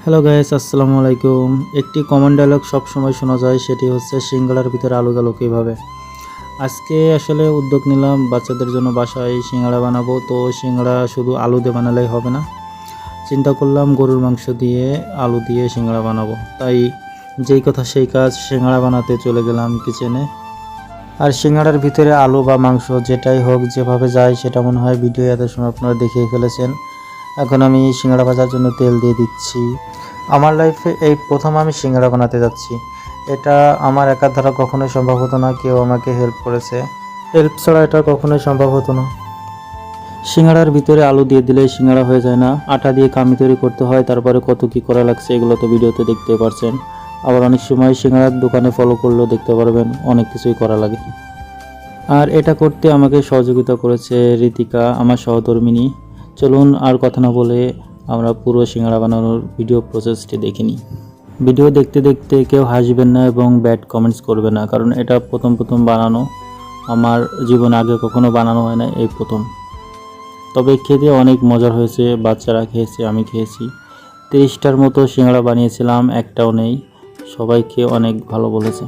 Hello guys, আসসালামু আলাইকুম। একটি কমন ডায়লগ সবসময় শোনা যায়, সেটি হচ্ছে সিঙ্গাড়ার ভিতরে আলু গেল কীভাবে। আজকে আসলে উদ্যোগ নিলাম বাচ্চাদের জন্য বাসায় সিঙ্গাড়া বানাবো। তো সিঙ্গাড়া শুধু আলু দিয়ে বানালেই হবে না, চিন্তা করলাম গরুর মাংস দিয়ে আলু দিয়ে সিঙ্গাড়া বানাবো। তাই যেই কথা সেই কাজ, সিঙ্গাড়া বানাতে চলে গেলাম কিচেনে। আর সিঙ্গাড়ার ভিতরে আলু বা মাংস যেটাই হোক, যেভাবে যায় সেটা মনে হয় ভিডিও এত সময় আপনারা দেখিয়ে ফেলেছেন। এখন আমি সিঙ্গাড়া ভাজার জন্য তেল দিয়ে দিচ্ছি। আমার লাইফে এই প্রথম আমি সিঙ্গাড়া বানাতে যাচ্ছি। এটা আমার একার দ্বারা কখনোই সম্ভব হতো না, কেউ আমাকে হেল্প করেছে। হেল্প ছাড়া এটা কখনোই সম্ভব হতো না। সিঙ্গাড়ার ভিতরে আলু দিয়ে দিলে সিঙ্গাড়া হয়ে যায় না, আটা দিয়ে কামি তৈরি করতে হয়। তারপরে কত কি করা লাগছে এগুলো তো ভিডিওতে দেখতে পারছেন। আবার অনেক সময় সিঙ্গাড়ার দোকানে ফলো করলেও দেখতে পারবেন অনেক কিছুই করা লাগে। আর এটা করতে আমাকে সহযোগিতা করেছে ঋতিকা, আমার সহধর্মিণী। চলুন আর কথা না বলে আমরা পুরো সিঙ্গাড়া বানানোর ভিডিও প্রসেসটি দেখে নিই। ভিডিও দেখতে দেখতে কেউ হাসবেন না এবং ব্যাড কমেন্টস করবে না, কারণ এটা প্রথম বানানো। আমার জীবনে আগে কখনো বানানো হয় না, এই প্রথম। তবে খেতে অনেক মজার হয়েছে, বাচ্চারা খেয়েছে, আমি খেয়েছি। 30টার মতো সিঙ্গাড়া বানিয়েছিলাম, একটাও নেই। সবাই খেয়ে অনেক ভালো বলেছে।